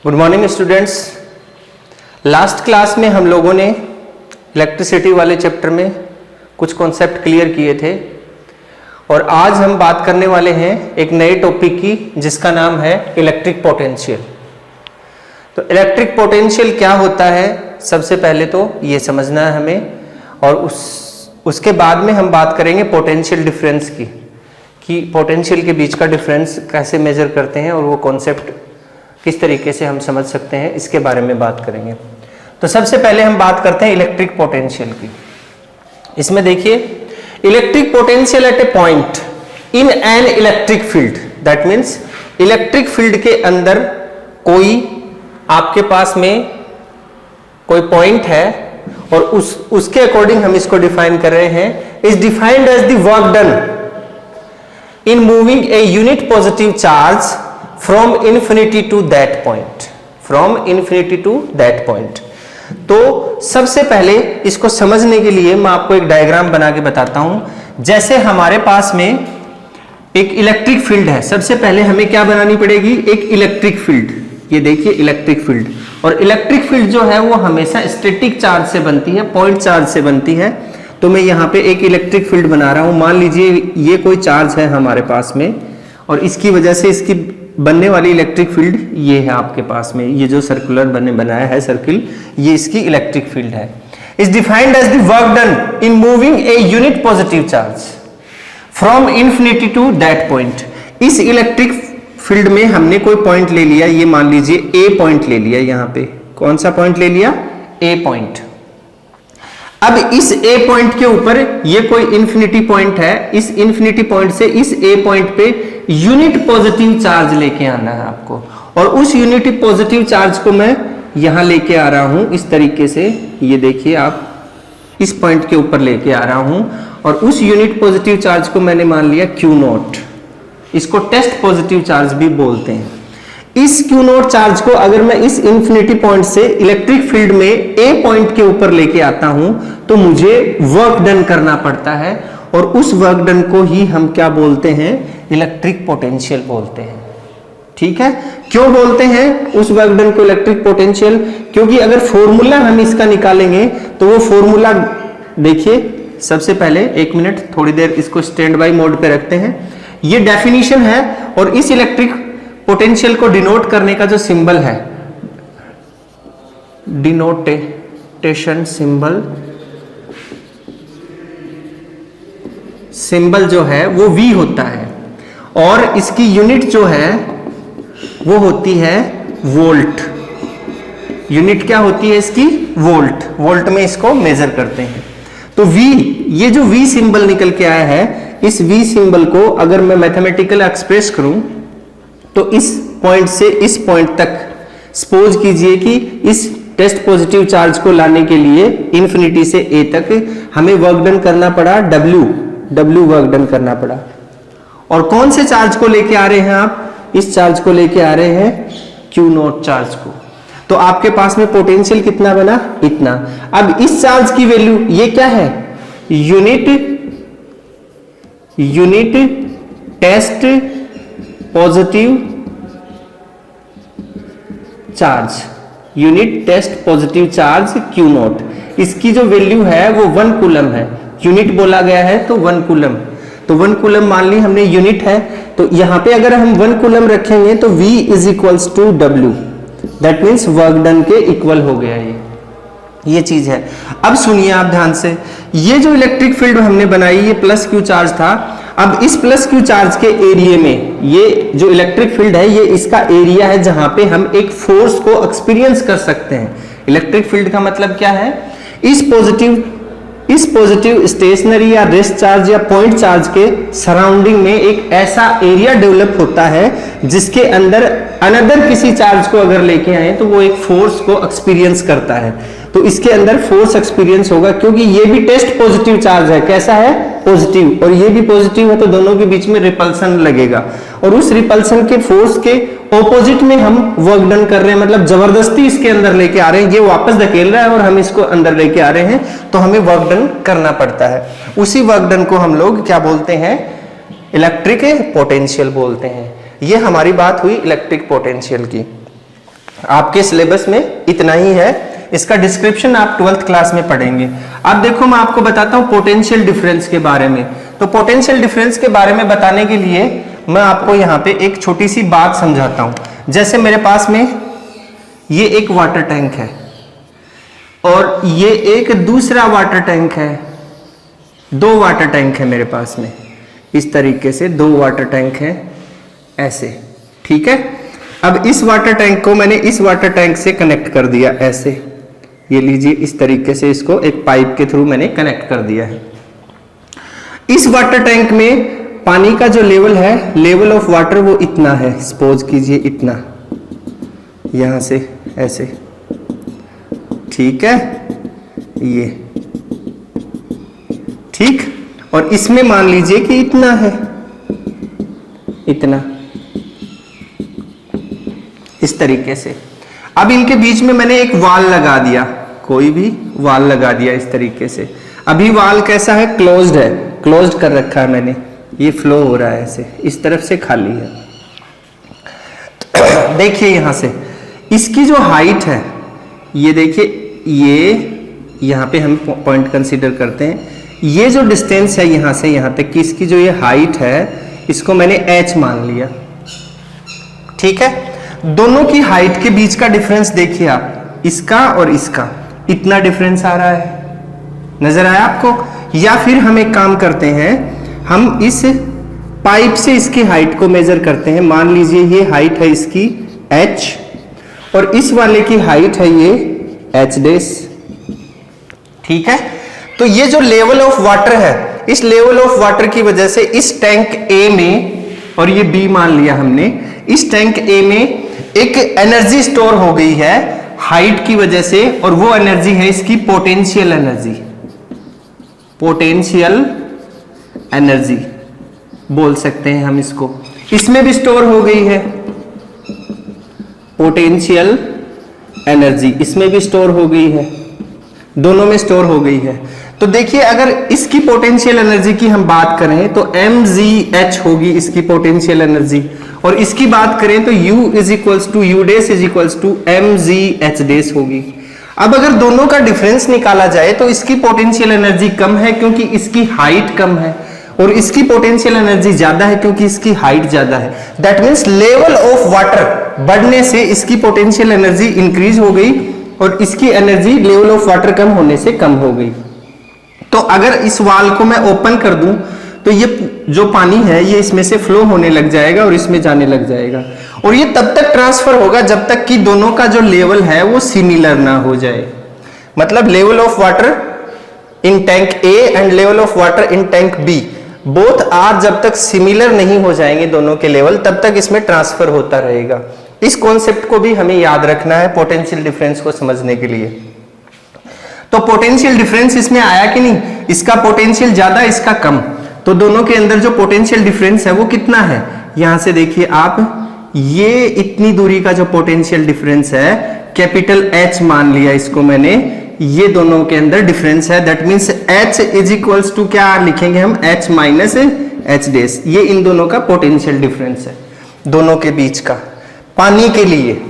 Good morning students. Last class में हम लोगों ने इलेक्ट्रिसिटी वाले चैप्टर में कुछ कॉन्सेप्ट क्लियर किए थे और आज हम बात करने वाले हैं एक नए टॉपिक की जिसका नाम है इलेक्ट्रिक पोटेंशियल। तो इलेक्ट्रिक पोटेंशियल क्या होता है, सबसे पहले तो ये समझना है हमें, और उसके बाद में हम बात करेंगे पोटेंशियल डिफरेंस की, कि पोटेंशियल के बीच का डिफरेंस कैसे मेजर करते हैं और वो कॉन्सेप्ट किस तरीके से हम समझ सकते हैं, इसके बारे में बात करेंगे। तो सबसे पहले हम बात करते हैं इलेक्ट्रिक पोटेंशियल की। इसमें देखिए, electric potential at A point in an electric field, that means electric field के अंदर कोई आपके पास में कोई पॉइंट है और उसके अकॉर्डिंग हम इसको डिफाइन कर रहे हैं, is defined as the work done in moving a unit positive charge from infinity to that point, from infinity to that point. तो सबसे पहले इसको समझने के लिए मैं आपको एक डायग्राम बना के बताता हूं। जैसे हमारे पास में एक इलेक्ट्रिक फील्ड है, सबसे पहले हमें क्या बनानी पड़ेगी, एक इलेक्ट्रिक फील्ड। ये देखिए इलेक्ट्रिक फील्ड, और इलेक्ट्रिक फील्ड जो है वो हमेशा स्टैटिक चार्ज से बनती है, पॉइंट चार्ज से बनती है। तो मैं यहाँ पे एक इलेक्ट्रिक फील्ड बना रहा हूं। मान लीजिए ये कोई चार्ज है हमारे पास में और इसकी वजह से इसकी बनने वाली इलेक्ट्रिक फील्ड ये है आपके पास में, ये जो सर्कुलर बनाया है सर्किल, ये इसकी इलेक्ट्रिक फील्ड है। Is defined as the work done in moving a unit positive charge from infinity to that point. इस इलेक्ट्रिक फील्ड में हमने कोई पॉइंट ले लिया, ये मान लीजिए ए पॉइंट ले लिया। यहाँ पे कौन सा पॉइंट ले लिया, ए पॉइंट। अब इस ए पॉइंट के ऊपर ये कोई इन्फिनिटी पॉइंट है, इस इन्फिनिटी पॉइंट से इस ए पॉइंट पे यूनिट पॉजिटिव चार्ज लेके आना है आपको, और उस यूनिट पॉजिटिव चार्ज को मैं यहां लेके आ रहा हूं इस तरीके से। ये देखिए आप इस पॉइंट के ऊपर लेके आ रहा हूं और उस यूनिट पॉजिटिव चार्ज को मैंने मान लिया क्यू नॉट। इसको टेस्ट पॉजिटिव चार्ज भी बोलते हैं। इस क्यू नॉट चार्ज को अगर मैं इस इंफिनिटी पॉइंट से इलेक्ट्रिक फील्ड में ए पॉइंट के ऊपर लेके आता हूं तो मुझे वर्क डन करना पड़ता है, और उस वर्क डन को ही हम क्या बोलते हैं, इलेक्ट्रिक पोटेंशियल बोलते हैं। ठीक है, क्यों बोलते हैं उस वर्क डन को इलेक्ट्रिक पोटेंशियल, क्योंकि अगर फॉर्मूला हम इसका निकालेंगे तो वो फॉर्मूला देखिए, सबसे पहले एक मिनट थोड़ी देर इसको स्टैंड बाय मोड पे रखते हैं। ये डेफिनेशन है, और इस इलेक्ट्रिक पोटेंशियल को डिनोट करने का जो सिंबल है, डिनोटेशन सिंबल जो है वो V होता है, और इसकी यूनिट जो है वो होती है वोल्ट। यूनिट क्या होती है इसकी, वोल्ट। वोल्ट में इसको मेजर करते हैं। तो V, ये जो V सिंबल निकल के आया है, इस V सिंबल को अगर मैं मैथमेटिकल एक्सप्रेस करूं तो इस पॉइंट से इस पॉइंट तक, सपोज कीजिए कि इस टेस्ट पॉजिटिव चार्ज को लाने के लिए इंफिनिटी से ए तक हमें वर्क डन करना पड़ा W वर्क डन करना पड़ा। और कौन से चार्ज को लेके आ रहे हैं आप, इस चार्ज को लेके आ रहे हैं क्यू नॉट चार्ज को। तो आपके पास में पोटेंशियल कितना बना, इतना। अब इस चार्ज की वैल्यू ये क्या है, unit test positive charge, unit test positive charge Q not. इसकी जो वैल्यू है वो 1 कूलम है। यूनिट बोला गया है तो 1 कूलम, तो 1 कूलम मान ली हमने यूनिट है, तो यहां पे अगर हम 1 कूलम रखेंगे तो V is equals to W, that means work done के इक्वल हो गया ये चीज है। अब सुनिए आप ध्यान से, ये जो इलेक्ट्रिक फील्ड हमने बनाई, ये प्लस क्यू चार्ज था। अब इस प्लस क्यू चार्ज के एरिया में, ये जो इलेक्ट्रिक फील्ड है ये इसका एरिया है जहां पे हम एक फोर्स को एक्सपीरियंस कर सकते हैं। इलेक्ट्रिक फील्ड का मतलब क्या है, इस पॉजिटिव स्टेशनरी या रेस्ट चार्ज या पॉइंट चार्ज के सराउंडिंग में एक ऐसा एरिया डेवलप होता है जिसके अंदर अनदर किसी चार्ज को अगर लेके आए तो वो एक फोर्स को एक्सपीरियंस करता है। तो इसके अंदर फोर्स एक्सपीरियंस होगा, क्योंकि ये भी टेस्ट पॉजिटिव चार्ज है। कैसा है, पॉजिटिव, और ये भी पॉजिटिव है, तो दोनों के बीच में रिपल्सन लगेगा, और उस रिपल्सन के फोर्स के ऑपोजिट में हम वर्क डन कर रहे हैं, मतलब जबरदस्ती इसके अंदर लेके आ रहे हैं। ये वापस धकेल रहा है और हम इसको अंदर लेके आ रहे हैं, तो हमें वर्क डन करना पड़ता है। उसी वर्क डन को हम लोग क्या बोलते हैं, इलेक्ट्रिक पोटेंशियल बोलते हैं। ये हमारी बात हुई इलेक्ट्रिक पोटेंशियल की। आपके सिलेबस में इतना ही है, इसका डिस्क्रिप्शन आप 12th क्लास में पढ़ेंगे। अब देखो मैं आपको बताता हूं पोटेंशियल डिफरेंस के बारे में। तो पोटेंशियल डिफरेंस के बारे में बताने के लिए मैं आपको यहां पे एक छोटी सी बात समझाता हूं। जैसे मेरे पास में ये एक वाटर टैंक है और ये एक दूसरा वाटर टैंक है, दो वाटर टैंक है मेरे पास में, इस तरीके से दो वाटर टैंक है ऐसे, ठीक है। अब इस वाटर टैंक को मैंने इस वाटर टैंक से कनेक्ट कर दिया ऐसे, ये लीजिए इस तरीके से इसको एक पाइप के थ्रू मैंने कनेक्ट कर दिया है। इस वाटर टैंक में पानी का जो लेवल है, लेवल ऑफ वाटर वो इतना है, सपोज कीजिए इतना, यहां से ऐसे, ठीक है, ये ठीक। और इसमें मान लीजिए कि इतना है, इतना, इस तरीके से। अब इनके बीच में मैंने एक वाल लगा दिया, कोई भी वाल लगा दिया इस तरीके से। अभी वाल कैसा है, क्लोज्ड है, क्लोज्ड कर रखा है मैंने, ये फ्लो हो रहा है ऐसे, इस तरफ से खाली है। देखिए यहां से इसकी जो हाइट है, ये देखिए, ये यहां पे हम पॉइंट कंसीडर करते हैं, ये जो डिस्टेंस है यहां से यहां तक की, इसकी जो ये हाइट है, इसको मैंने h मान लिया, ठीक है। दोनों की हाइट के बीच का डिफरेंस देखिए आप, इसका और इसका इतना डिफरेंस आ रहा है, नजर आया आपको। या फिर हम एक काम करते हैं, हम इस पाइप से इसकी हाइट को मेजर करते हैं। मान लीजिए ये हाइट है इसकी h और इस वाले की हाइट है ये h डैश, ठीक है। तो ये जो लेवल ऑफ वाटर है, इस लेवल ऑफ वाटर की वजह से इस टैंक A में, और ये B मान लिया हमने, इस टैंक A में एक एनर्जी स्टोर हो गई है हाइट की वजह से, और वो एनर्जी है इसकी पोटेंशियल एनर्जी, पोटेंशियल एनर्जी बोल सकते हैं हम इसको। इसमें भी स्टोर हो गई है पोटेंशियल एनर्जी, इसमें भी स्टोर हो गई है, दोनों में स्टोर हो गई है। तो देखिए अगर इसकी पोटेंशियल एनर्जी की हम बात करें तो mgh होगी इसकी पोटेंशियल एनर्जी, और इसकी बात करें तो u is equals to u dash is equals to mgh dash होगी। अब अगर दोनों का डिफरेंस निकाला जाए तो इसकी पोटेंशियल एनर्जी कम है क्योंकि इसकी हाइट कम है, और इसकी पोटेंशियल एनर्जी ज्यादा है क्योंकि इसकी हाइट ज्यादा है। That means level of water बढ़ने से इसकी पोटेंशियल एनर्जी इंक्रीज हो गई और इसकी एनर्जी लेवल ऑफ वाटर कम होने से कम हो गई। तो अगर इस वाल को मैं ओपन कर दूं तो ये जो पानी है ये इसमें से फ्लो होने लग जाएगा और इसमें जाने लग जाएगा, और ये तब तक ट्रांसफर होगा जब तक कि दोनों का जो लेवल है वो सिमिलर ना हो जाए। मतलब level of water in tank A and level of water in tank B both are, जब तक सिमिलर नहीं हो जाएंगे दोनों के लेवल, तब तक इसमें ट्रांसफर होता रहेगा। इस कॉन्सेप्ट को भी हमें याद रखना है पोटेंशियल डिफरेंस को समझने के लिए। तो पोटेंशियल डिफरेंस इसमें आया कि नहीं, इसका पोटेंशियल ज्यादा इसका कम, तो दोनों के अंदर जो पोटेंशियल डिफरेंस है वो कितना है, यहां से देखिए आप, ये इतनी दूरी का जो पोटेंशियल डिफरेंस है कैपिटल H मान लिया इसको मैंने, ये दोनों के अंदर डिफरेंस है। That means H is equals to क्या लिखेंगे हम, H माइनस H डैश, ये इन दोनों का पोटेंशियल डिफरेंस है दोनों के बीच का पानी के लिए।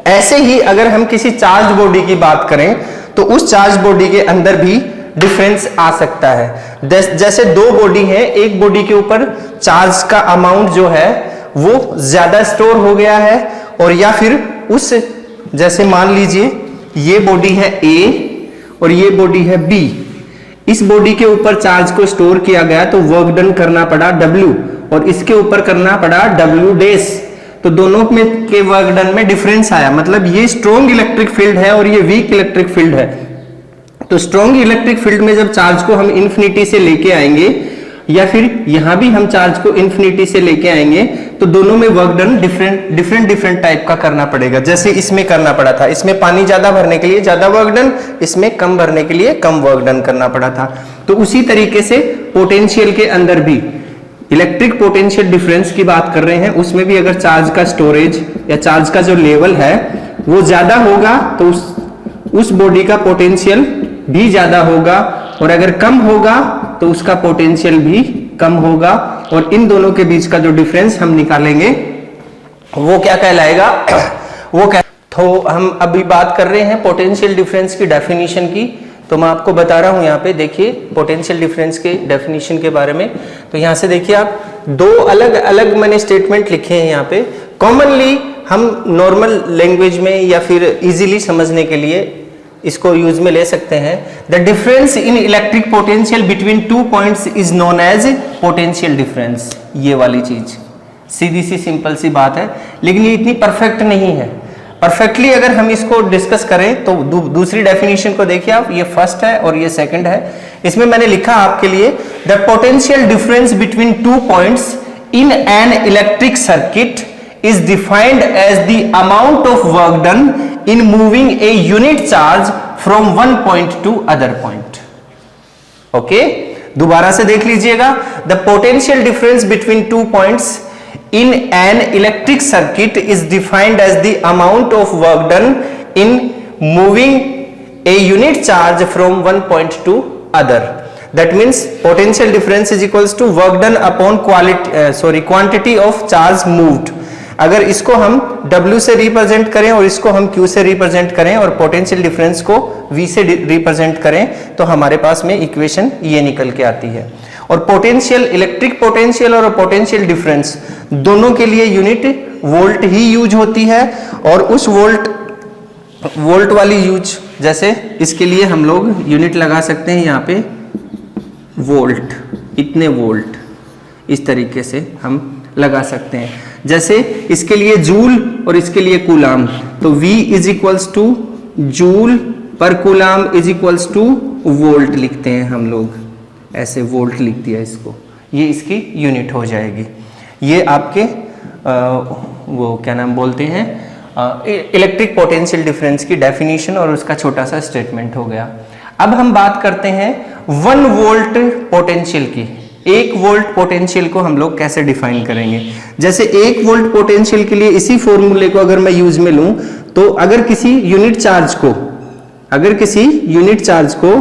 ऐसे ही अगर हम किसी चार्ज बॉडी की बात करें तो उस चार्ज बॉडी के अंदर भी डिफरेंस आ सकता है। जैसे दो बॉडी है, एक बॉडी के ऊपर चार्ज का अमाउंट जो है वो ज्यादा स्टोर हो गया है, और या फिर उस, जैसे मान लीजिए ये बॉडी है A और ये बॉडी है B, इस बॉडी के ऊपर चार्ज को स्टोर किया गया तो वर्क डन करना पड़ा W, और इसके ऊपर करना पड़ा W डैश, तो दोनों में के वर्क डन में डिफरेंस आया। मतलब ये स्ट्रॉन्ग इलेक्ट्रिक फील्ड है और ये वीक इलेक्ट्रिक फील्ड है। तो स्ट्रॉन्ग इलेक्ट्रिक फील्ड में जब चार्ज को हम इन्फिनिटी से लेके आएंगे, या फिर यहां भी हम चार्ज को इन्फिनिटी से लेके आएंगे, तो दोनों में वर्क डन डिफरेंट टाइप का करना पड़ेगा। जैसे इसमें करना पड़ा था, इसमें पानी ज्यादा भरने के लिए ज्यादा वर्क डन, इसमें कम भरने के लिए कम वर्क डन करना पड़ा था। तो उसी तरीके से पोटेंशियल के अंदर भी इलेक्ट्रिक पोटेंशियल डिफरेंस की बात कर रहे हैं, उसमें भी अगर चार्ज का स्टोरेज या चार्ज का जो लेवल है वो ज्यादा होगा तो उस बॉडी का पोटेंशियल भी ज्यादा होगा, और अगर कम होगा तो उसका पोटेंशियल भी कम होगा, और इन दोनों के बीच का जो डिफरेंस हम निकालेंगे वो क्या कहलाएगा, तो हम अभी बात कर रहे हैं पोटेंशियल डिफरेंस की डेफिनेशन की। तो मैं आपको बता रहा हूं यहाँ पे देखिए पोटेंशियल डिफरेंस के डेफिनेशन के बारे में। तो यहाँ से देखिए आप दो अलग अलग मैंने स्टेटमेंट लिखे हैं यहाँ पे। कॉमनली हम नॉर्मल लैंग्वेज में या फिर इजीली समझने के लिए इसको यूज में ले सकते हैं। The difference in electric potential between two points is known as potential difference. ये वाली चीज सीधी सी सिंपल सी बात है, लेकिन ये इतनी परफेक्ट नहीं है। परफेक्टली अगर हम इसको डिस्कस करें तो दूसरी डेफिनेशन को देखिए आप, ये फर्स्ट है और ये सेकंड है। इसमें मैंने लिखा आपके लिए the potential difference between two points in an electric circuit is defined as the amount of work done in moving a unit charge from one point to other point. Okay? दोबारा से देख लीजिएगा। The potential difference between two points in an electric circuit is defined as the amount of work done in moving a unit charge from one point to other. That means potential difference is equals to work done upon quantity of charge moved. अगर इसको हम W से represent करें और इसको हम Q से represent करें और पोटेंशियल डिफरेंस को V से रिप्रेजेंट करें तो हमारे पास में इक्वेशन ये निकल के आती है। और पोटेंशियल, इलेक्ट्रिक पोटेंशियल और पोटेंशियल डिफरेंस दोनों के लिए यूनिट वोल्ट ही यूज होती है। और उस वोल्ट वाली यूज, जैसे इसके लिए हम लोग यूनिट लगा सकते हैं यहाँ पे वोल्ट, इतने वोल्ट, इस तरीके से हम लगा सकते हैं। जैसे इसके लिए जूल और इसके लिए कूलाम, तो V is equals two joule पर coulomb is equals two volt लिखते हैं हम लोग, ऐसे वोल्ट लिख दिया इसको, ये इसकी यूनिट हो जाएगी। ये आपके वो क्या नाम बोलते हैं इलेक्ट्रिक पोटेंशियल डिफरेंस की डेफिनेशन और उसका छोटा सा स्टेटमेंट हो गया। अब हम बात करते हैं 1 वोल्ट पोटेंशियल की। 1 वोल्ट पोटेंशियल को हम लोग कैसे डिफाइन करेंगे। जैसे 1 वोल्ट पोटेंशियल के लिए इसी फॉर्मूले को अगर मैं यूज में लूं तो अगर किसी यूनिट चार्ज को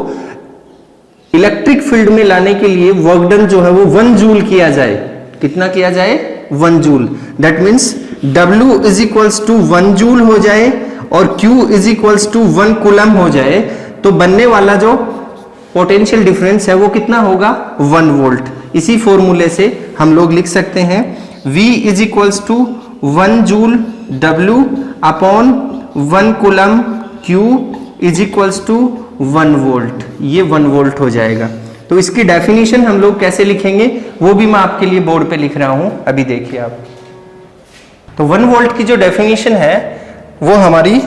इलेक्ट्रिक फील्ड में लाने के लिए वर्क डन जो है वो 1 जूल किया जाए, कितना किया जाए 1 joule. That means W is equals to 1 joule हो जाए और Q is equals to 1 coulomb हो जाए, तो बनने वाला जो पोटेंशियल डिफरेंस है वो कितना होगा 1 वोल्ट। इसी फॉर्मूले से हम लोग लिख सकते हैं V is equals to 1 joule W upon 1 coulomb Q is equals to 1 volt. ये 1 वोल्ट हो जाएगा। तो इसकी डेफिनेशन हम लोग कैसे लिखेंगे वो भी मैं आपके लिए बोर्ड पे लिख रहा हूं, अभी देखिए आप। तो 1 वोल्ट की जो डेफिनेशन है वो हमारी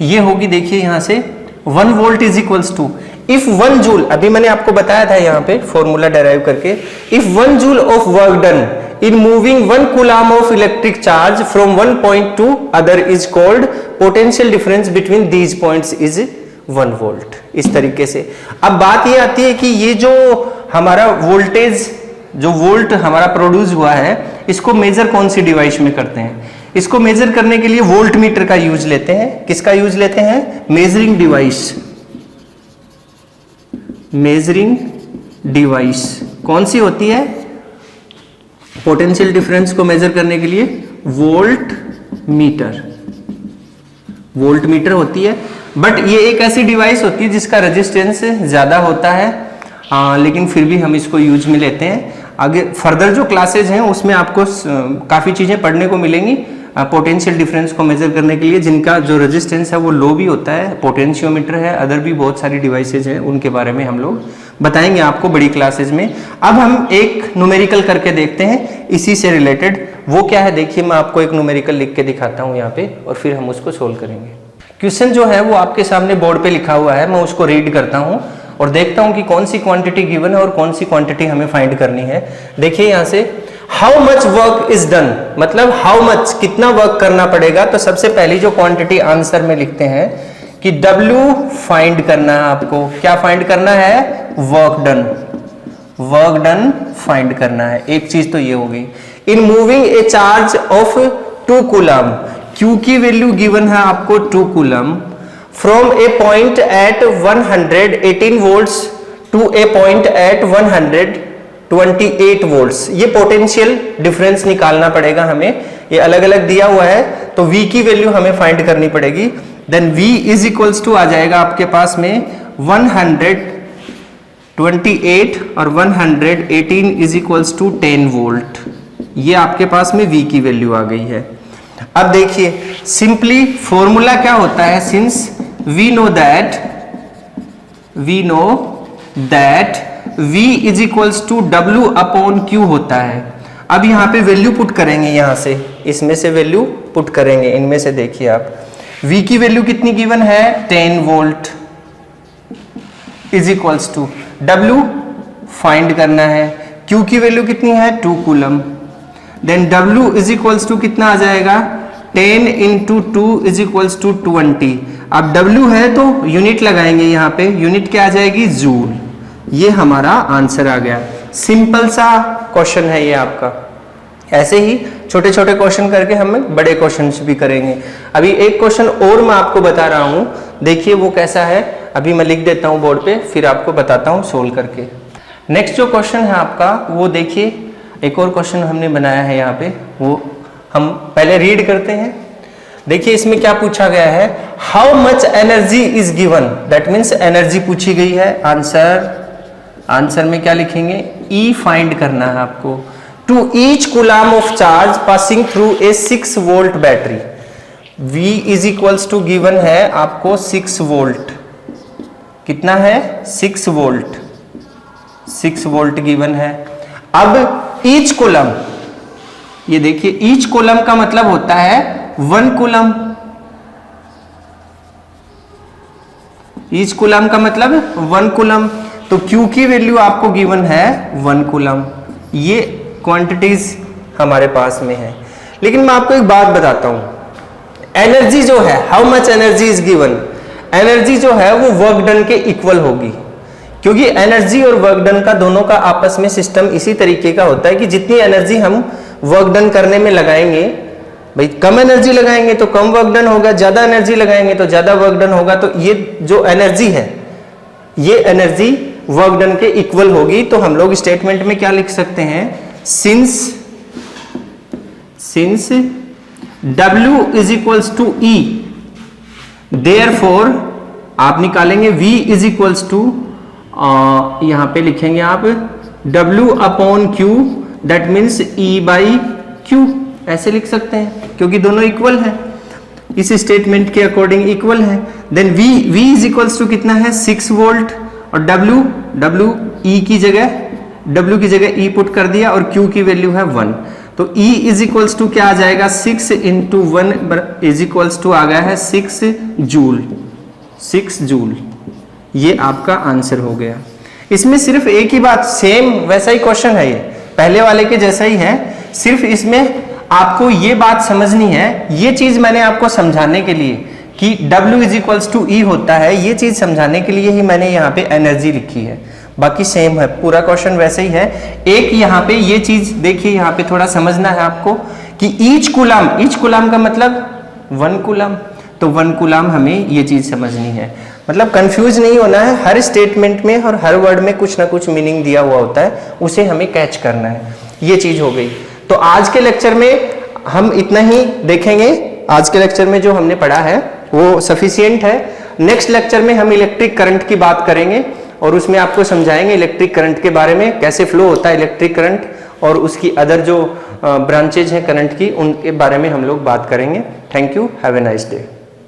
ये होगी, देखिए यहां से 1 volt is equals to if 1 joule, अभी मैंने आपको बताया था यहाँ पे फॉर्मूला डेराइव करके, if 1 joule of work done in moving 1 coulomb of electric charge from one point to other is called potential difference between these points is 1 volt. इस तरीके से अब बात ये आती है कि ये जो हमारा वोल्टेज, जो वोल्ट हमारा प्रोड्यूस हुआ है, इसको मेजर कौन सी डिवाइस में करते हैं। इसको मेजर करने के लिए वोल्ट मीटर का यूज लेते हैं। किसका यूज लेते हैं, मेजरिंग डिवाइस। मेजरिंग डिवाइस कौन सी होती है पोटेंशियल डिफरेंस को मेजर करने के लिए, वोल्ट मीटर। वोल्ट मीटर होती है, बट ये एक ऐसी डिवाइस होती है जिसका रेजिस्टेंस ज्यादा होता है, लेकिन फिर भी हम इसको यूज में लेते हैं। आगे फर्दर जो क्लासेज हैं उसमें आपको काफी चीजें पढ़ने को मिलेंगी पोटेंशियल डिफरेंस को मेजर करने के लिए, जिनका जो रेजिस्टेंस है वो लो भी होता है, पोटेंशियोमीटर है, अदर भी बहुत सारी डिवाइसेज हैं, उनके बारे में हम लोग बताएंगे आपको बड़ी क्लासेज में। अब हम एक न्यूमेरिकल करके देखते हैं इसी से रिलेटेड। वो क्या है देखिए, मैं आपको एक न्यूमेरिकल लिख के दिखाता हूँ यहाँ पे और फिर हम उसको सोल्व करेंगे। क्वेश्चन जो है वो आपके सामने बोर्ड पे लिखा हुआ है, मैं उसको रीड करता हूँ और देखता हूँ कि कौन सी क्वांटिटी गिवन है और कौन सी क्वांटिटी हमें फाइंड करनी है। देखिए यहाँ से how much work is done, मतलब हाउ मच, कितना वर्क करना पड़ेगा। तो सबसे पहली जो क्वांटिटी आंसर में लिखते हैं कि W फाइंड करना है आपको। क्या फाइंड करना है, work done. Work done find करना है, एक चीज तो ये हो गई। In moving a charge of 2 coulomb, Q की वैल्यू गिवन है आपको 2 coulomb, from a point at 118 volts to a point at 128 volts. ये पोटेंशियल डिफरेंस निकालना पड़ेगा हमें, ये अलग अलग दिया हुआ है तो V की वैल्यू हमें फाइंड करनी पड़ेगी। Then V is equals to आ जाएगा आपके पास में 128 और 118 इज इक्वल्स टू 10 वोल्ट। ये आपके पास में V की वैल्यू आ गई है। अब देखिए सिंपली फॉर्मूला क्या होता है, since we know that V is equals to W upon Q होता है। अब यहाँ पे वैल्यू पुट करेंगे, यहां से इसमें से वैल्यू पुट करेंगे, इनमें से देखिए आप V की वैल्यू कितनी गिवन है 10 volt is equals to W find करना है, Q की वैल्यू कितनी है 2 coulomb. Then W is equals to कितना आ जाएगा 10 इंटू 2 इज इक्वल्स टू 20। अब W है तो यूनिट लगाएंगे, यहाँ पे यूनिट क्या आ जाएगी जूल। ये हमारा आंसर आ गया। सिंपल सा क्वेश्चन है ये आपका। ऐसे ही छोटे छोटे क्वेश्चन करके हम बड़े क्वेश्चन भी करेंगे। अभी एक क्वेश्चन और मैं आपको बता रहा हूं, देखिए वो कैसा है, अभी मैं लिख देता हूं बोर्ड पे, फिर आपको बताता हूं सोल्व करके। नेक्स्ट जो क्वेश्चन है आपका वो देखिए, एक और क्वेश्चन हमने बनाया है यहाँ पे, वो हम पहले रीड करते हैं। देखिए इसमें क्या पूछा गया है, how much energy is given, that means energy पूछी गई है। आंसर में क्या लिखेंगे, E फाइंड करना है आपको। To each coulomb of charge passing through a 6 volt battery, V is equals to given है आपको 6 वोल्ट। कितना है 6 वोल्ट गिवन है। अब ईच कूलम, ये देखिए ईच कूलम का मतलब होता है 1 कूलम। ईच कूलम का मतलब 1 कूलम, तो Q की वैल्यू आपको गिवन है 1 कूलम। ये क्वांटिटीज हमारे पास में है। लेकिन मैं आपको एक बात बताता हूं, एनर्जी जो है, how much energy is given, energy जो है वो वर्क डन के इक्वल होगी, क्योंकि एनर्जी और वर्क डन का दोनों का आपस में सिस्टम इसी तरीके का होता है कि जितनी एनर्जी हम वर्क डन करने में लगाएंगे, भाई कम एनर्जी लगाएंगे तो कम वर्क डन होगा, ज्यादा एनर्जी लगाएंगे तो ज्यादा वर्क डन होगा। तो ये जो एनर्जी है, ये एनर्जी वर्क डन के इक्वल होगी। तो हम लोग स्टेटमेंट में क्या लिख सकते हैं, since W is equals to E, therefore आप निकालेंगे V इज इक्वल्स टू, यहां पे लिखेंगे आप W upon Q, that means E by Q, ऐसे लिख सकते हैं क्योंकि दोनों इक्वल है, इस स्टेटमेंट के अकॉर्डिंग इक्वल है। Then V is equals to कितना है 6 वोल्ट, और W E की जगह W की जगह E पुट कर दिया, और Q की वैल्यू है 1, तो E इज इक्वल्स टू क्या आ जाएगा 6 इंटू 1 इज इक्वल्स टू आ गया है 6 जूल। ये आपका आंसर हो गया। इसमें सिर्फ एक ही बात, सेम वैसा ही क्वेश्चन है, ये पहले वाले के जैसा ही है, सिर्फ इसमें आपको ये बात समझनी है, ये चीज मैंने आपको समझाने के लिए कि W is equals to E होता है, ये चीज समझाने के लिए ही मैंने यहाँ पे एनर्जी लिखी है। बाकी सेम है, पूरा क्वेश्चन वैसे ही है। एक यहाँ पे ये चीज देखिए, यहाँ पे थोड़ा समझना है आपको कि ईच कूलम का मतलब 1 कूलम, तो 1 कूलम हमें ये चीज समझनी है। मतलब कंफ्यूज नहीं होना है, हर स्टेटमेंट में और हर वर्ड में कुछ ना कुछ मीनिंग दिया हुआ होता है, उसे हमें कैच करना है। ये चीज हो गई। तो आज के लेक्चर में हम इतना ही देखेंगे। आज के लेक्चर में जो हमने पढ़ा है वो सफिशिएंट है। नेक्स्ट लेक्चर में हम इलेक्ट्रिक करंट की बात करेंगे और उसमें आपको समझाएंगे इलेक्ट्रिक करंट के बारे में, कैसे फ्लो होता है इलेक्ट्रिक करंट, और उसकी अदर जो ब्रांचेज हैं करंट की, उनके बारे में हम लोग बात करेंगे। Thank you, have a nice day.